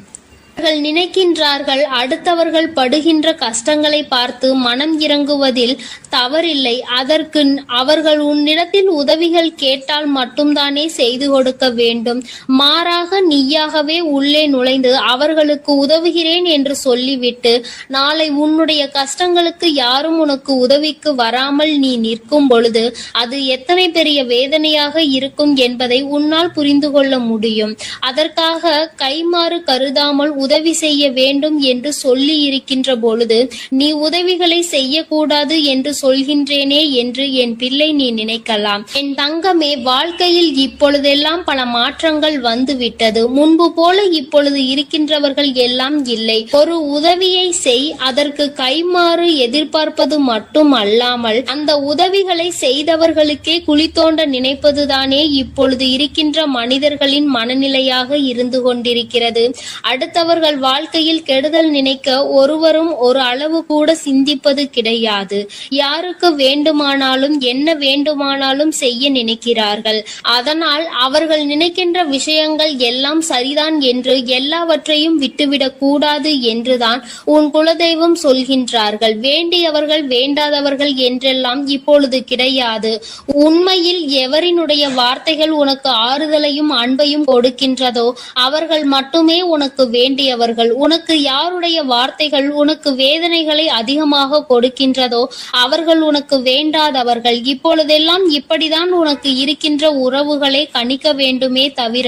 அவர்கள் நினைக்கின்றார்கள் அடுத்தவர்கள் படுகின்ற கஷ்டங்களை பார்த்து மனம் இறங்குவதில் தவறில்லை. அதற்கு அவர்கள் உன்னிடத்தில் உதவிகள் கேட்டால் மட்டும்தானே செய்து கொடுக்க வேண்டும். மாறாக நீயாகவே உள்ளே நுழைந்து அவர்களுக்கு உதவுகிறேன் என்று சொல்லிவிட்டு நாளை உன்னுடைய கஷ்டங்களுக்கு யாரும் உனக்கு உதவிக்கு வராமல் நீ நிற்கும் பொழுது அது எத்தனை பெரிய வேதனையாக இருக்கும் என்பதை உன்னால் புரிந்து கொள்ள முடியும். அதற்காக கைமாறு கருதாமல் உதவி செய்ய வேண்டும் என்று சொல்லி இருக்கின்ற பொழுது நீ உதவிகளை செய்யக்கூடாது என்று சொல்கின்றேனே என்று என் பிள்ளை நீ நினைக்கலாம். என் தங்கமே, வாழ்க்கையில் இப்பொழுதெல்லாம் பல மாற்றங்கள் வந்துவிட்டது. முன்பு போல இப்பொழுது இருக்கின்றவர்கள் எல்லாம் இல்லை. ஒரு உதவியை செய், அதற்கு கைமாறு எதிர்பார்ப்பது மட்டும் அல்லாமல் அந்த உதவிகளை செய்தவர்களுக்கே குழி தோண்ட நினைப்பதுதானே இப்பொழுது இருக்கின்ற மனிதர்களின் மனநிலையாக இருந்து கொண்டிருக்கிறது. அடுத்தவர் அடுத்தவர்கள் வாழ்க்கையில் கெடுதல் நினைக்க ஒருவரும் ஒரு அளவு கூட சிந்திப்பது கிடையாது. யாருக்கு வேண்டுமானாலும் என்ன வேண்டுமானாலும் செய்ய நினைக்கிறார்கள். அதனால் அவர்கள் நினைக்கின்ற விஷயங்கள் எல்லாம் சரிதான் என்று எல்லாவற்றையும் விட்டுவிடக் கூடாது என்றுதான் உன் குலதெய்வம் சொல்கின்றார்கள். வேண்டியவர்கள் வேண்டாதவர்கள் என்றெல்லாம் இப்பொழுது கிடையாது. உண்மையில் எவரினுடைய வார்த்தைகள் உனக்கு ஆறுதலையும் அன்பையும் கொடுக்கின்றதோ அவர்கள் மட்டுமே உனக்கு வேண்டியவர்கள். உனக்கு யாருடைய வார்த்தைகள் உனக்கு வேதனைகளை அதிகமாக கொடுக்கின்றதோ அவர்கள் உனக்கு வேண்டாதவர்கள். இப்பொழுதெல்லாம் இப்படிதான் உனக்கு இருக்கின்ற உறவுகளை கணிக்க வேண்டுமே தவிர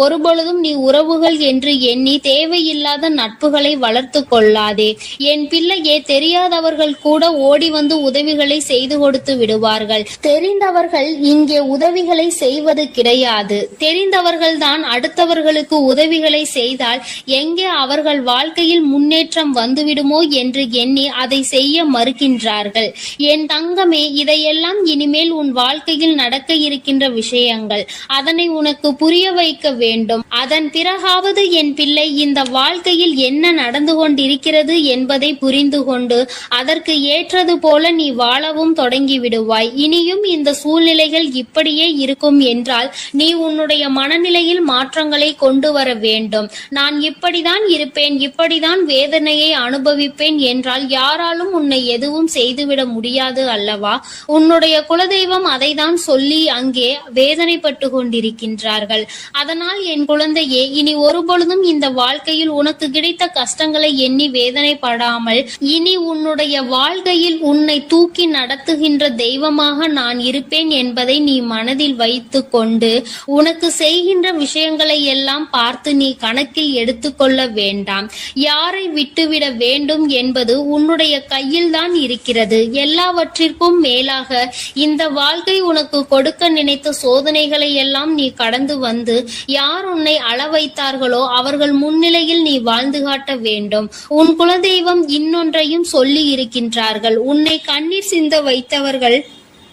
ஒருபொழுதும் நீ உறவுகள் என்று எண்ணி தேவையில்லாத நட்புகளை வளர்த்து கொள்ளாதே. என் பிள்ளையே, தெரியாதவர்கள் கூட ஓடி வந்து உதவிகளை செய்து கொடுத்து விடுவார்கள். தெரிந்தவர்கள் இங்கே உதவிகளை செய்வது கிடையாது. தெரிந்தவர்கள் தான் அடுத்தவர்களுக்கு உதவிகளை செய்தால் எங்கே அவர்கள் வாழ்க்கையில் முன்னேற்றம் வந்துவிடுமோ என்று எண்ணி அதை செய்ய மறுக்கின்றார்கள். என் தங்கமே, இதையெல்லாம் இனிமேல் உன் வாழ்க்கையில் நடக்க இருக்கின்ற விஷயங்கள். அதனை உனக்கு புரிய வைக்க வேண்டும். அதன் பிறகாவது என் பிள்ளை இந்த வாழ்க்கையில் என்ன நடந்து கொண்டிருக்கிறது என்பதை புரிந்து கொண்டு அதற்கு ஏற்றது போல நீ வாழவும் தொடங்கி விடுவாய். இனியும் இந்த சூழ்நிலைகள் இப்படியே இருக்கும் என்றால் நீ உன்னுடைய மனநிலையில் மாற்றங்களை கொண்டு வர வேண்டும். நான் இப்படிதான் இருப்பேன், இப்படிதான் வேதனையை அனுபவிப்பேன் என்றால் யாராலும் உன்னை எதுவும் செய்துவிட முடியாது அல்லவா? உன்னுடைய குலதெய்வம் அதை தான் சொல்லி அங்கே வேதனைப்பட்டு கொண்டிருக்கின்றார்கள். அதனால் என் குழந்தையே, இனி ஒருபொழுதும் இந்த வாழ்க்கையில் உனக்கு கிடைத்த கஷ்டங்களை எண்ணி வேதனைப்படாமல் இனி உன்னுடைய வாழ்க்கையில் உன்னை தூக்கி நடத்துகின்ற தெய்வமாக நான் இருப்பேன் என்பதை நீ மனதில் வைத்து கொண்டு உனக்கு செய்கின்ற விஷயங்களை எல்லாம் பார்த்து நீ கணக்கில் எடுத்துக்கொள்ள வேண்டாம். யாரை விட்டுவிட வேண்டும் என்பது உன்னுடைய கையில் தான் இருக்கிறது. எல்லாவற்றிற்கும் மேலாக இந்த வாழ்க்கை உனக்கு கொடுக்க நினைத்த சோதனைகளை எல்லாம் நீ கடந்து வந்து யார் உன்னை அள வைத்தார்களோ அவர்கள் முன்னிலையில் நீ வாழ்ந்து காட்ட வேண்டும். உன் குலதெய்வம் இன்னொன்றையும் சொல்லி இருக்கின்றார்கள். உன்னை கண்ணீர் சிந்த வைத்தவர்கள்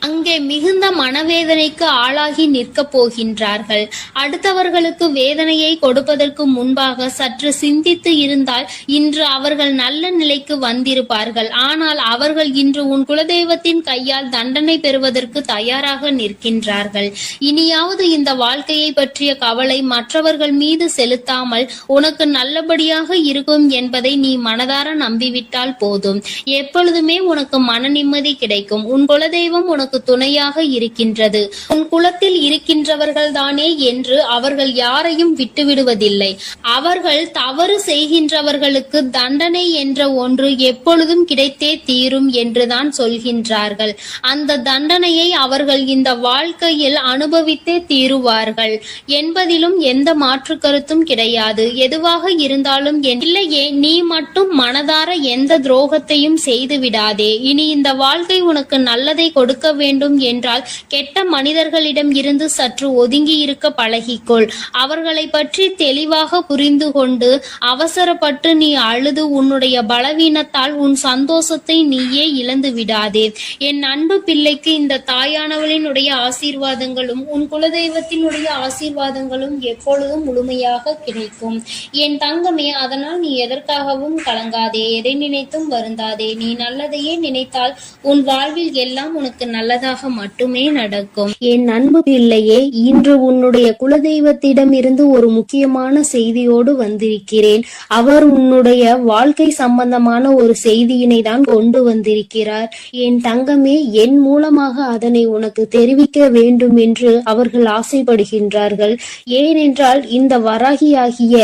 அங்கே மிகுந்த மனவேதனைக்கு ஆளாகி நிற்க போகின்றார்கள். அடுத்தவர்களுக்கு வேதனையை கொடுப்பதற்கு முன்பாக சற்று சிந்தித்து இருந்தால் இன்று அவர்கள் நல்ல நிலைக்கு வந்திருப்பார்கள். ஆனால் அவர்கள் இன்று உன் குலதெய்வத்தின் கையால் தண்டனை பெறுவதற்கு தயாராக நிற்கின்றார்கள். இனியாவது இந்த வாழ்க்கையை பற்றிய கவலை மற்றவர்கள் மீது செலுத்தாமல் உனக்கு நல்லபடியாக இருக்கும் என்பதை நீ மனதார நம்பிவிட்டால் போதும். எப்பொழுதுமே உனக்கு மன நிம்மதி கிடைக்கும். உன் குலதெய்வம் உனக்கு துணையாக இருக்கின்றது. உன் குலத்தில் இருக்கின்றவர்கள் தானே என்று அவர்கள் யாரையும் விட்டுவிடுவதில்லை. அவர்கள் தவறு செய்கின்றவர்களுக்கு தண்டனை என்ற ஒன்று எப்பொழுதும் கிடைத்தே தீரும் என்றுதான் சொல்கின்றார்கள். அந்த தண்டனையை அவர்கள் இந்த வாழ்க்கையில் அனுபவித்தே தீருவார்கள் என்பதிலும் எந்த மாற்று கருத்தும் கிடையாது. எதுவாக இருந்தாலும் இல்லையே, நீ மட்டும் மனதார எந்த துரோகத்தையும் செய்து விடாதே. இனி இந்த வாழ்க்கை உனக்கு நல்லதை கொடுக்க வேண்டும் என்றால் கெட்ட மனிதர்களிடம் இருந்து சற்று ஒதுங்கி இருக்க பழகிக்கொள். அவர்களை பற்றி தெளிவாக புரிந்து கொண்டு அவசரப்பட்டு நீ அழுது உன்னுடைய பலவீனத்தால் உன் சந்தோஷத்தை நீயே இழந்து விடாதே. என் அன்பு பிள்ளைக்கு இந்த தாயானவளினுடைய ஆசீர்வாதங்களும் உன் குலதெய்வத்தினுடைய ஆசீர்வாதங்களும் எப்பொழுதும் முழுமையாக கிடைக்கும். என் தங்கமே, அதனால் நீ எதற்காகவும் கலங்காதே, எதை நினைத்தும் வருந்தாதே. நீ நல்லதையே நினைத்தால் உன் வாழ்வில் எல்லாம் உனக்கு நல்லதாக மட்டுமே நடக்கும். என் அன்பு பிள்ளையே, இன்று உன்னுடைய குலதெய்வத்திடம் இருந்து ஒரு முக்கியமான செய்தியோடு வந்திருக்கிறேன். அவர் உன்னுடைய வாழ்க்கை சம்பந்தமான ஒரு செய்தியினை தான் கொண்டு வந்திருக்கிறார். என் தங்கமே, என் மூலமாக அதனை உனக்கு தெரிவிக்க வேண்டும் என்று அவர்கள் ஆசைப்படுகின்றார்கள். ஏனென்றால் இந்த வராகியாகிய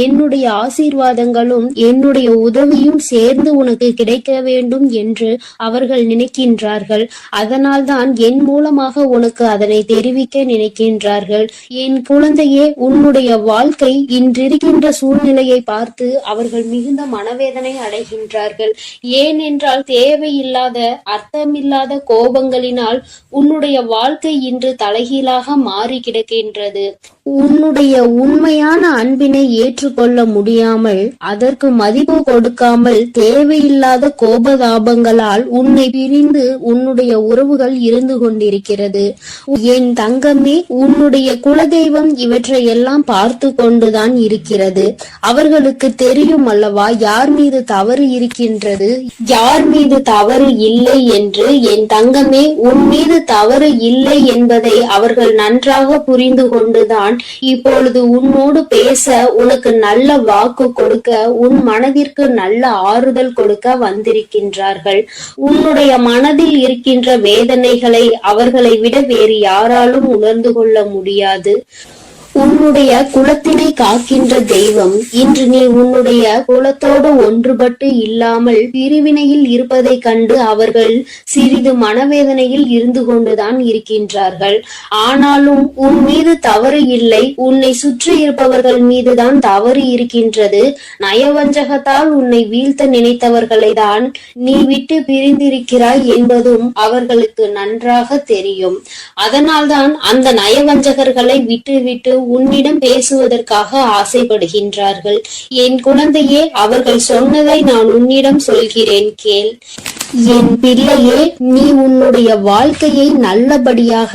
என்னுடைய ஆசீர்வாதங்களும் என்னுடைய உதவியும் சேர்ந்து உனக்கு கிடைக்க வேண்டும் என்று அவர்கள் நினைக்கின்றார்கள். அதனால் தான் என் மூலமாக உனக்கு அதனை தெரிவிக்க நினைக்கின்றார்கள். என் குழந்தையே, உன்னுடைய வாழ்க்கை இன்றிருக்கின்ற சூழ்நிலையை பார்த்து அவர்கள் மிகுந்த மனவேதனை அடைகின்றார்கள். ஏனென்றால் தேவையில்லாத அர்த்தமில்லாத கோபங்களினால் உன்னுடைய வாழ்க்கை இன்று தலைகீழாக மாறி கிடக்கின்றது. உன்னுடைய உண்மையான அன்பினை ஏற்றுக்கொள்ள முடியாமல் அதற்கு மதிப்பு கொடுக்காமல் தேவையில்லாத கோபதாபங்களால் உன்னை பிரிந்து உன்னுடைய உறவு நினைவுகள் இருந்து கொண்டிருக்கிறது. என் தங்கமே, உன்னுடைய குலதெய்வம் இவற்றை எல்லாம் பார்த்து கொண்டுதான் இருக்கிறது. அவர்களுக்கு தெரியும் அல்லவா யார் மீது தவறு இருக்கின்றது, யார் மீது தவறு இல்லை என்று. என் தங்கமே, உன் மீது தவறு இல்லை என்பதை அவர்கள் நன்றாக புரிந்து கொண்டுதான் இப்பொழுது உன்னோடு பேச, உனக்கு நல்ல வாக்கு கொடுக்க, உன் மனதிற்கு நல்ல ஆறுதல் கொடுக்க வந்திருக்கின்றார்கள். உன்னுடைய மனதில் இருக்கின்ற வேதனைகளை அவர்களை விட வேறு யாராலும் உணர்ந்து கொள்ள முடியாது. உன்னுடைய குலத்தினை காக்கின்ற தெய்வம் இன்று நீ உன்னுடைய குலத்தோடு ஒன்றுபட்டு இல்லாமல் பிரிவினையில் இருப்பதை கண்டு அவர்கள் சிறிது மனவேதனையில் இருந்து கொண்டுதான் இருக்கின்றார்கள். ஆனாலும் உன் மீது தவறு இல்லை, உன்னை சுற்றி இருப்பவர்கள் மீதுதான் தவறு இருக்கின்றது. நயவஞ்சகத்தால் உன்னை வீழ்த்த நினைத்தவர்களை தான் நீ விட்டு பிரிந்திருக்கிறாய் என்பதும் அவர்களுக்கு நன்றாக தெரியும். அதனால்தான் அந்த நயவஞ்சகர்களை விட்டு உன்னிடம் பேசுவதற்காக ஆசைப்படுகின்றார்கள். என் குழந்தையே, அவர்கள் சொன்னதை நான் உன்னிடம் சொல்கிறேன், கேள். என் பிள்ளையே, நீ உன்னுடைய வாழ்க்கையை நல்லபடியாக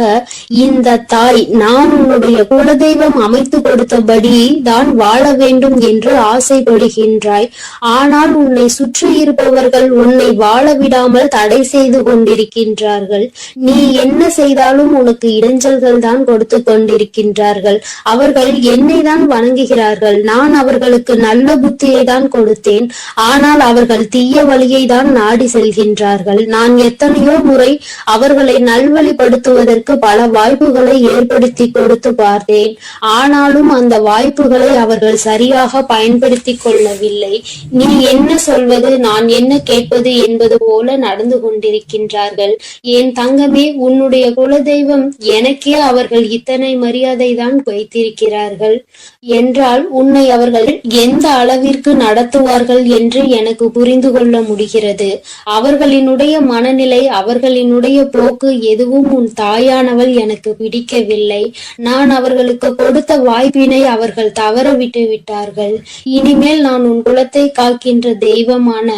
இந்த தாய் நான் உன்னுடைய குலதெய்வம் அமைத்து கொடுத்தபடி தான் வாழ வேண்டும் என்று ஆசைப்படுகின்றாய். ஆனால் உன்னை சுற்றி இருப்பவர்கள் உன்னை வாழ விடாமல் தடை செய்து கொண்டிருக்கின்றார்கள். நீ என்ன செய்தாலும் உனக்கு இடைஞ்சல்கள் தான் கொடுத்து கொண்டிருக்கின்றார்கள். அவர்கள் என்னை தான் வணங்குகிறார்கள். நான் அவர்களுக்கு நல்ல புத்தியை தான் கொடுத்தேன். ஆனால் அவர்கள் தீய வழியை தான் நாடி செல்கின்றார்கள். நான் எத்தனையோ முறை அவர்களை நல்வழிப்படுத்துவதற்கு பல வாய்ப்புகளை ஏற்படுத்தி கொடுத்து பார்த்தேன். ஆனாலும் அந்த வாய்ப்புகளை அவர்கள் சரியாக பயன்படுத்தி கொள்ளவில்லை. நீ என்ன சொல்வது, நான் என்ன கேட்பது என்பது போல நடந்து கொண்டிருக்கின்றார்கள். என் தங்கமே, உன்னுடைய குலதெய்வம் எனக்கே அவர்கள் இத்தனை மரியாதை தான் வைத்திருக்கிறார்கள் என்றால் உன்னை அவர்கள் எந்த அளவிற்கு நடத்துவார்கள் என்று எனக்கு புரிந்து கொள்ள முடிகிறது. அவர்களினுடைய மனநிலை, அவர்களினுடைய போக்கு எதுவும் உன் தாயானவள் எனக்கு பிடிக்கவில்லை. நான் அவர்களுக்கு கொடுத்த வாய்ப்பினை அவர்கள் தவற விட்டு விட்டார்கள். இனிமேல் நான் உன் குலத்தை காக்கின்ற தெய்வமான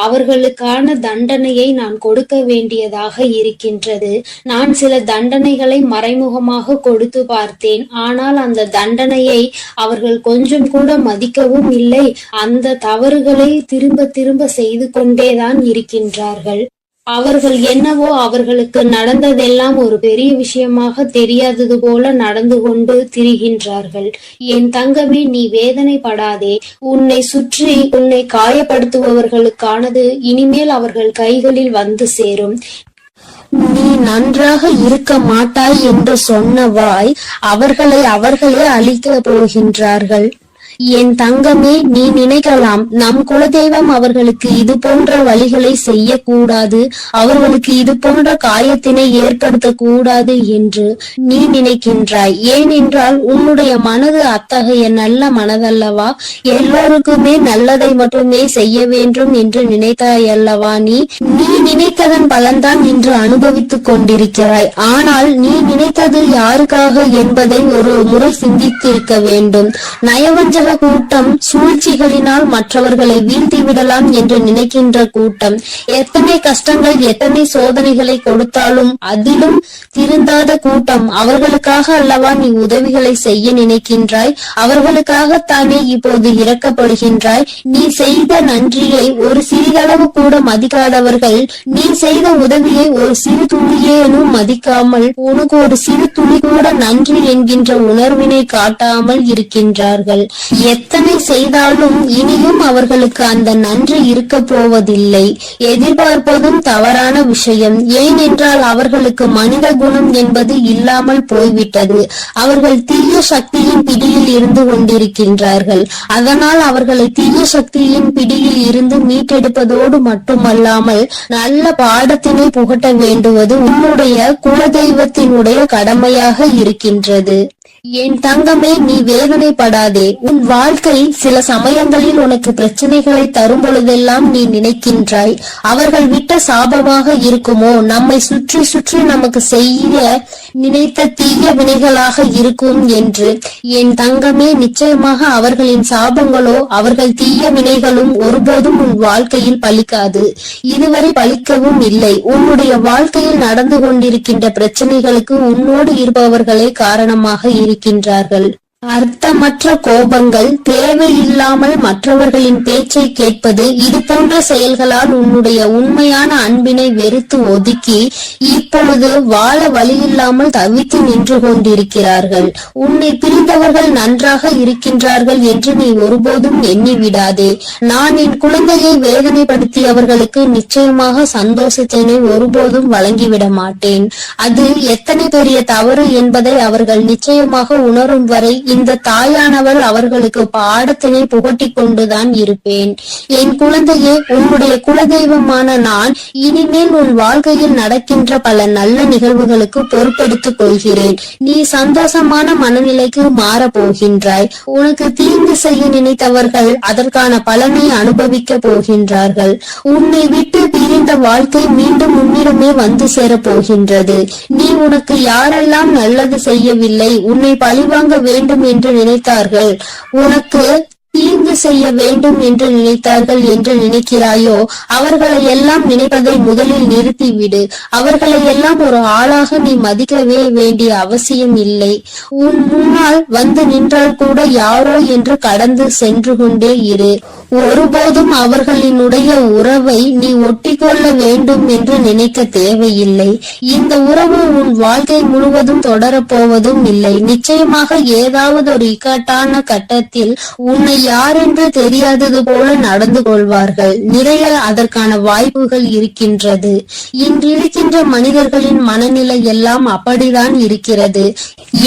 அவர்களுக்கான தண்டனையை நான் கொடுக்க வேண்டியதாக இருக்கின்றது. நான் சில தண்டனைகளை மறைமுகமாக கொடுத்து பார்த்தேன். ஆனால் அந்த தண்டனையை அவர்கள் கொஞ்சம் கூட மதிக்கவும் இல்லை. அந்த தவறுகளை திரும்ப திரும்ப செய்து கொண்டேதான் இருக்கின்றார்கள். அவர்கள் என்னவோ அவர்களுக்கு நடந்ததெல்லாம் ஒரு பெரிய விஷயமாக தெரியாதது போல நடந்து கொண்டு திரிகின்றார்கள். என் தங்கமே, நீ வேதனைப்படாதே. உன்னை சுற்றி உன்னை காயப்படுத்துபவர்களுக்கானது இனிமேல் அவர்கள் கைகளில் வந்து சேரும். நீ நன்றாக இருக்க மாட்டாய் என்று சொன்ன வாய் அவர்களே அழிக்க போகின்றார்கள். என் தங்கமே, நீ நினைக்கலாம் நம் குலதெய்வம் அவர்களுக்கு இது போன்ற வழிகளை செய்யக்கூடாது, அவர்களுக்கு இது போன்ற காயத்தினை ஏற்படுத்த கூடாது என்று நீ நினைக்கின்றாய். ஏனென்றால் உன்னுடைய மனது அத்தகைய நல்ல மனதல்லவா? எல்லோருக்குமே நல்லதை மட்டுமே செய்ய வேண்டும் என்று நினைத்தாய் அல்லவா? நீ நினைத்ததன் பலன்தான் இன்று அனுபவித்துக் கொண்டிருக்கிறாய். ஆனால் நீ நினைத்தது யாருக்காக என்பதை ஒரு முறை சிந்தித்திருக்க வேண்டும். நயவஞ்ச கூட்டம் சூழ்ச்சிகளினால் மற்றவர்களை வீழ்த்தி விடலாம் என்று நினைக்கின்ற கூட்டம் எத்தனை கஷ்டங்கள் எத்தனை சோதனைகளை கொடுத்தாலும் அதிலும் திருந்தாத கூட்டம். அவர்களுக்காக அல்லவா நீ உதவிகளை செய்ய நினைக்கின்றாய்? அவர்களுக்காகத்தானே இப்போது இறக்கப்படுகின்றாய்? நீ செய்த நன்றியை ஒரு சிறிதளவு கூட மதிக்காதவர்கள் நீ செய்த உதவியை ஒரு சிறு துளியேனும் மதிக்காமல் உனக்கு ஒரு சிறு துளி கூட நன்றி என்கின்ற உணர்வினை காட்டாமல் இருக்கின்றார்கள். எத்தனை செய்தாலும் இனியும் அவர்களுக்கு அந்த நன்றி இருக்க போவதில்லை. எதிர்பார்ப்பதும் தவறான விஷயம். ஏனென்றால் அவர்களுக்கு மனித குணம் என்பது இல்லாமல் போய்விட்டது. அவர்கள் தீய சக்தியின் பிடியில் இருந்து கொண்டிருக்கின்றார்கள். அதனால் அவர்களை தீய சக்தியின் பிடியில் இருந்து மீட்டெடுப்பதோடு மட்டுமல்லாமல் நல்ல பாடத்தினை புகட்ட வேண்டுவது உன்னுடைய குலதெய்வத்தினுடைய கடமையாக இருக்கின்றது. என் தங்கமே, நீ வேதனைப்படாதே. உன் வாழ்க்கை சில சமயங்களில் உனக்கு பிரச்சனைகளை தரும் பொழுதெல்லாம் நீ நினைக்கின்றாய், அவர்கள் விட்ட சாபமாக இருக்குமோ, நம்மை சுற்றி சுற்றி நமக்கு செய்ய நினைத்த தீய வினைகளாக இருக்கும் என்று. என் தங்கமே, நிச்சயமாக அவர்களின் சாபங்களோ அவர்கள் தீய வினைகளும் ஒருபோதும் உன் வாழ்க்கையில் பலிக்காது. இதுவரை பலிக்கவும் இல்லை. உன்னுடைய வாழ்க்கையில் நடந்து கொண்டிருக்கின்ற பிரச்சனைகளுக்கு உன்னோடு இருப்பவர்களே காரணமாக இருக்கின்றார்கள். அர்த்தமற்ற கோபங்கள், தேவையில்லாமல் மற்றவர்களின் பேச்சை கேட்பது, இது போன்ற செயல்களால் உன்னுடைய உண்மையான அன்பினை வெறுத்து ஒதுக்கி இப்பொழுது வாழ வழியில்லாமல் தவித்து நின்று கொண்டிருக்கிறார்கள். உன்னை பிரிந்தவர்கள் நன்றாக இருக்கின்றார்கள் என்று நீ ஒருபோதும் எண்ணி விடாதே. நான் என் குழந்தையை வேதனைப்படுத்தியவர்களுக்கு நிச்சயமாக சந்தோஷத்தினை ஒருபோதும் வழங்கிவிட மாட்டேன். அது எத்தனை பெரிய தவறு என்பதை அவர்கள் நிச்சயமாக உணரும் வரை இந்த தாயானவள் அவர்களுக்கு பாடத்தினை புகட்டி கொண்டுதான் இருப்பேன். என் குழந்தையே, உன்னுடைய குலதெய்வமான நான் இனிமேல் உன் வாழ்க்கையில் நடக்கின்ற பல நல்ல நிகழ்வுகளுக்கு பொறுப்பெடுத்துக் கொள்கிறேன். நீ சந்தோஷமான மனநிலைக்கு மாற போகின்றாய். உனக்கு தீங்கு செய்ய நினைத்தவர்கள் அதற்கான பலனை அனுபவிக்க போகின்றார்கள். உன்னை விட்டு பிரிந்த வாழ்க்கை மீண்டும் உன்னிடமே வந்து சேரப் போகின்றது. நீ உனக்கு யாரெல்லாம் நல்லது செய்யவில்லை, உன்னை பழிவாங்க வேண்டும் என்று நினைத்தார்கள், உனக்கு தீங்கு செய்ய வேண்டும் என்று நினைத்தார்கள் என்று நினைக்கிறாயோ, அவர்களை எல்லாம் நினைப்பதை முதலில் நிறுத்திவிடு. அவர்களை எல்லாம் ஒரு ஆளாக நீ மதிக்கவே வேண்டிய அவசியம் இல்லை. உன் முன்னால் வந்து நின்றால் கூட யாரோ என்று கடந்து சென்று கொண்டே இரு. ஒருபோதும் அவர்களினுடைய உறவை நீ ஒட்டிக்கொள்ள வேண்டும் என்று நினைக்க தேவையில்லை. இந்த உறவு உன் வாழ்க்கை முழுவதும் தொடரப்போவதும் இல்லை. நிச்சயமாக ஏதாவது ஒரு இக்கட்டான கட்டத்தில் உன்னை யார் என்று தெரியாதது போல நடந்து கொள்வார்கள். நிறைய அதற்கான வாய்ப்புகள் இருக்கின்றது. இன்றிருக்கின்ற மனிதர்களின் மனநிலை எல்லாம் அப்படிதான் இருக்கிறது.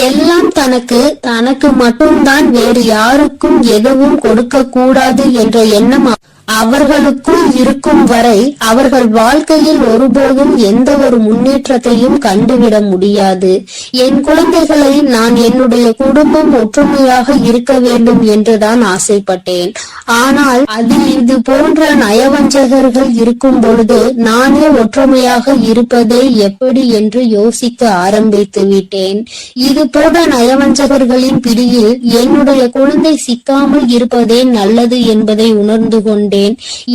எல்லாம் தனக்கு மட்டும்தான், வேறு யாருக்கும் எதுவும் கொடுக்க கூடாது என்ற எண்ணம் அவர்களுக்குள் இருக்கும் வரை அவர்கள் வாழ்க்கையில் ஒருபோதும் எந்த ஒரு முன்னேற்றத்தையும் கண்டுவிட முடியாது. என் குழந்தைகளை நான் என்னுடைய குடும்பம் ஒற்றுமையாக இருக்க வேண்டும் என்றுதான் ஆசைப்பட்டேன். ஆனால் அதில் இது போன்ற நயவஞ்சகர்கள் இருக்கும் பொழுது நானே ஒற்றுமையாக இருப்பதே எப்படி என்று யோசிக்க ஆரம்பித்து விட்டேன். இது போன்ற நயவஞ்சகர்களின் பிடியில் என்னுடைய குழந்தை சிக்காமல் இருப்பதே நல்லது என்பதை உணர்ந்து கொண்டேன்.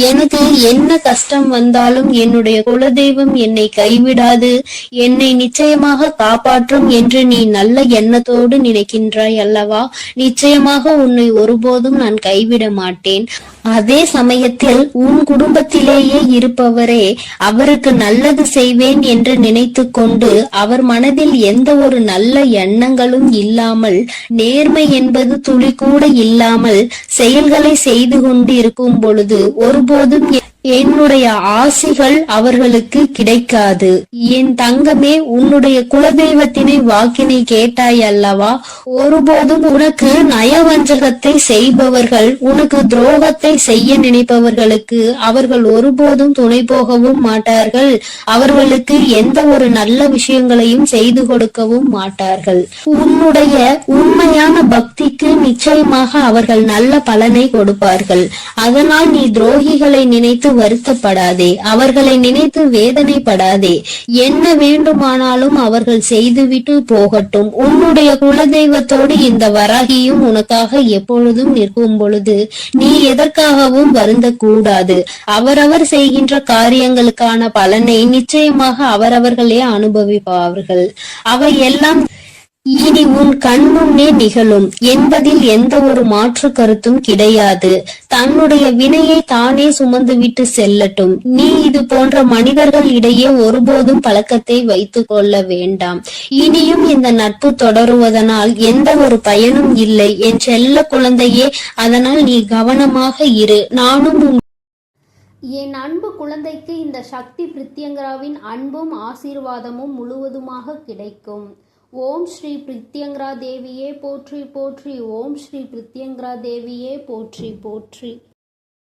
எனக்கு என்ன கஷ்டம் வந்தாலும் என்னுடைய குலதெய்வம் என்னை கைவிடாது, என்னை நிச்சயமாக காப்பாற்றும் என்று நீ நல்ல எண்ணத்தோடு நினைக்கின்றாய் அல்லவா? நிச்சயமாக உன்னை ஒருபோதும் நான் கைவிட மாட்டேன். அதே சமயத்தில் உன் குடும்பத்திலேயே இருப்பவரே அவருக்கு நல்லது செய்வேன் என்று நினைத்து கொண்டு அவர் மனதில் எந்த ஒரு நல்ல எண்ணங்களும் இல்லாமல், நேர்மை என்பது துளி கூட இல்லாமல் செயல்களை செய்து கொண்டு இருக்கும் பொழுது ஒருபோதும் என்னுடைய ஆசிகள் அவர்களுக்கு கிடைக்காது. என் தங்கமே, உன்னுடைய குலதெய்வத்தினை வாக்கினை கேட்டாய் அல்லவா? ஒருபோதும் உனக்கு நயவஞ்சகத்தை செய்பவர்கள், உனக்கு துரோகத்தை செய்ய நினைப்பவர்களுக்கு அவர்கள் ஒருபோதும் துணை போகவும் மாட்டார்கள். அவர்களுக்கு எந்த ஒரு நல்ல விஷயங்களையும் செய்து கொடுக்கவும் மாட்டார்கள். உன்னுடைய உண்மையான பக்திக்கு நிச்சயமாக அவர்கள் நல்ல பலனை கொடுப்பார்கள். அதனால் நீ துரோகிகளை நினைத்து வருத்தப்படாதே, அவர்களை நினைத்து வேதனைப்படாதே. என்ன வேண்டுமானாலும் அவர்கள் செய்துவிட்டு போகட்டும். உன்னுடைய குலதெய்வத்தோடு இந்த வராகியும் உனக்காக எப்பொழுதும் நிற்கும் பொழுது நீ எதற்காகவும் வருந்த கூடாது. அவரவர் செய்கின்ற காரியங்களுக்கான பலனை நிச்சயமாக அவரவர்களே அனுபவிப்பார்கள். அவை எல்லாம் இனி உன் கண் முன்னே நிகழும் என்பதில் எந்த ஒரு மாற்று கருத்தும் கிடையாது. தன்னுடைய வினையை தானே சுமந்துவிட்டு செல்லட்டும். நீ இது போன்ற மனிதர்கள் இடையே ஒருபோதும் பழக்கத்தை வைத்துக் கொள்ள வேண்டாம். இனியும் இந்த நட்பு தொடருவதனால் எந்த ஒரு பயனும் இல்லை என் செல்ல குழந்தையே. அதனால் நீ கவனமாக இரு. நானும் என் அன்பு குழந்தைக்கு இந்த சக்தி பிரித்யங்கராவின் அன்பும் ஆசீர்வாதமும் முழுவதுமாக கிடைக்கும். ஓம் ஸ்ரீ பிரித்யங்கரா தேவியே போற்றி போற்றி. ஓம் ஸ்ரீ பிரித்யங்கரா தேவியே போற்றி போற்றி.